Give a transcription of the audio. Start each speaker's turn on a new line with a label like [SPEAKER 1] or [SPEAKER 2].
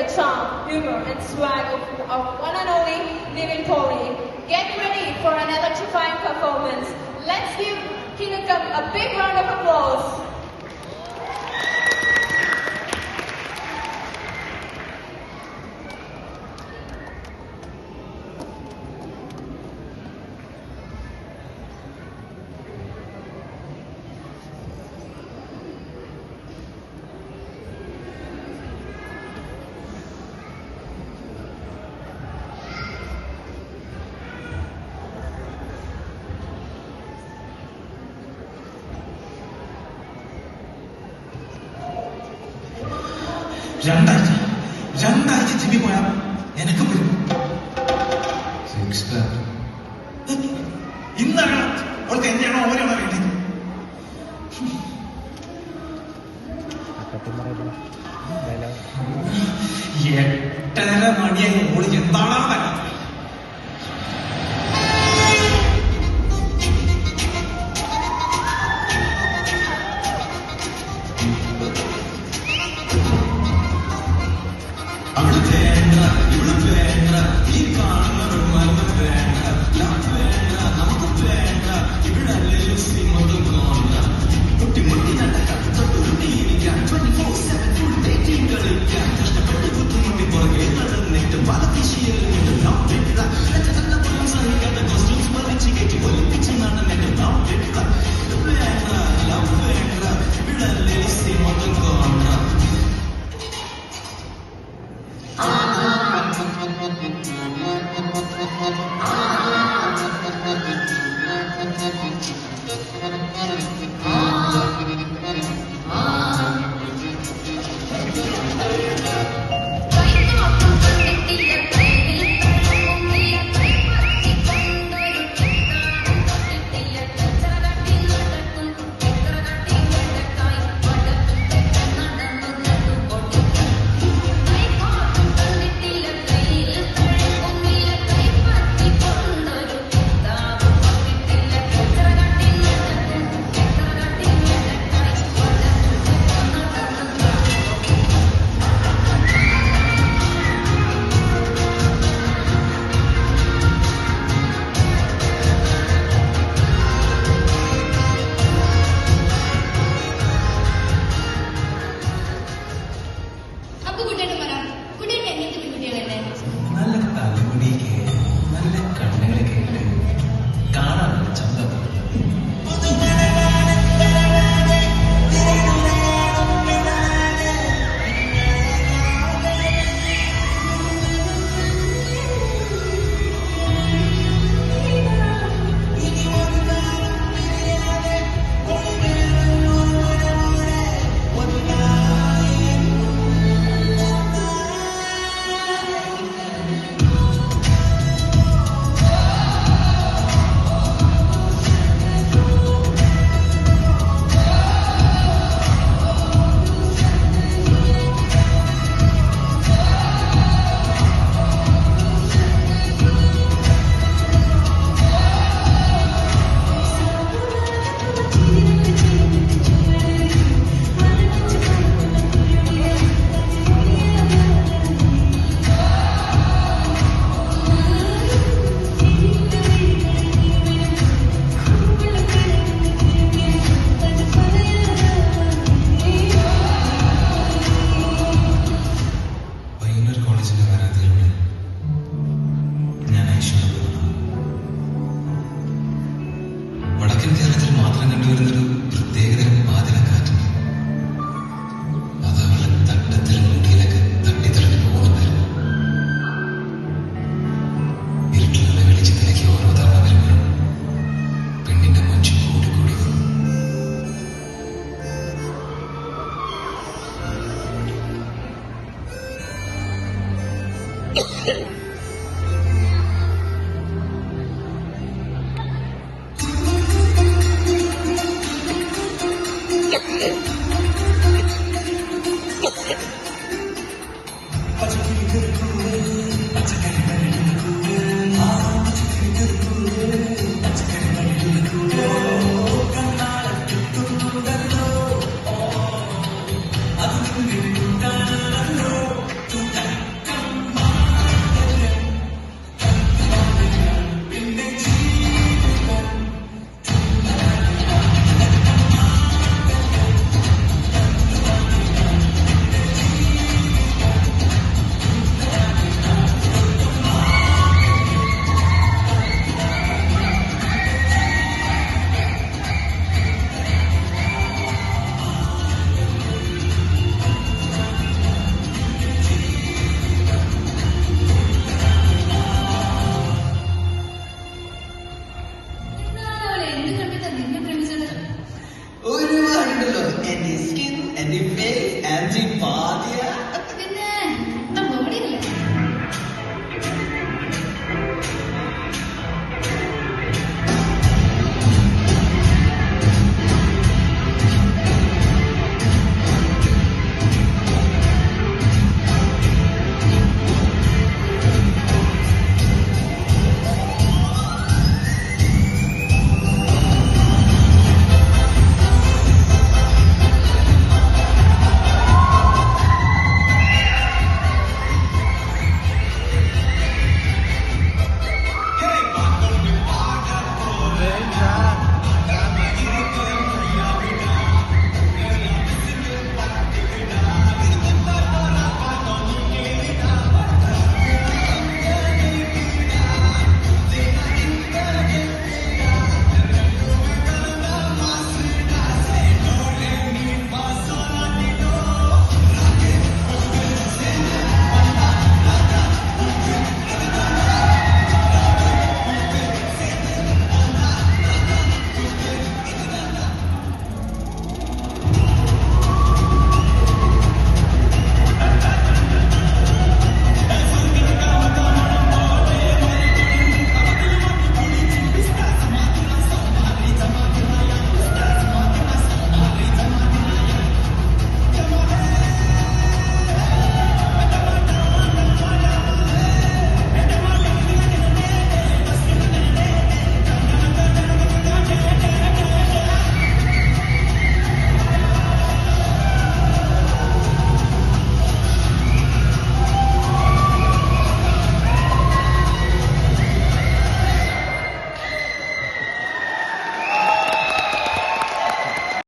[SPEAKER 1] the charm, humor, and swag of one and only Nivin Kohli. Get ready for an electrifying performance. Let's give Kinakam a big round of applause.
[SPEAKER 2] രണ്ടാഴ്ച Jimmy പോയാ എനക്കും വരും. ഇന്നറിയണം അവൾക്ക് എന്നെയാണോ ഓവനാണോ വേണ്ടത്. 8:30 മണിയായി ഓള് എന്താണോ തരാം. അവിടെ വേണ്ട ഇവിടെ വേണ്ട ഈ കാണുന്ന മരണം വേണ്ട വേണ്ട നമുക്ക് വേണ്ട ഇവിടെ സിനിമകൾ കാണണ്ട മുട്ടി മുട്ടി നടക്കാം തൊട്ടുരുട്ടിയിരിക്കാം 24/7 ഫുൾ ഡേറ്റിംഗ് കളിക്കാം കഷ്ടപ്പെട്ട് ബുദ്ധിമുട്ടി പുറകെ നടന്നിട്ട് പല ദിശയിലുണ്ട് നാം വെട്ട നല്ല പോലും സഹിക്കാത്ത കോസ്റ്റ്യൂംസ് വലിച്ചു കയറ്റി ഒലിപ്പിച്ച് നടന്നിട്ട് നാം വെട്ട വേണ്ട ലവ് വേണ്ട ഇവിടെ സിനിമകൾ കാണണം. നല്ല തലമുടിയൊക്കെ നല്ല കണ്ണുകളൊക്കെ ഉണ്ട് കാണാൻ ചന്തം. വടക്കൻ കേരളത്തിൽ മാത്രം കണ്ടുവരുന്നൊരു പ്രത്യേകതരം വാതിലക്കാറ്റുണ്ട്. അത് അവളെ തട്ടത്തിലും മുടിയിലൊക്കെ തട്ടിത്തെറിഞ്ഞു പോകുന്നുണ്ടായിരുന്നു. ഇരുട്ടിലുള്ള വെളിച്ചത്തിലേക്ക് ഓരോ തവണ വരുമ്പോഴും പെണ്ണിന്റെ മഞ്ചു കൂടിക്കൂടി വന്നു. പച്ചക്കറി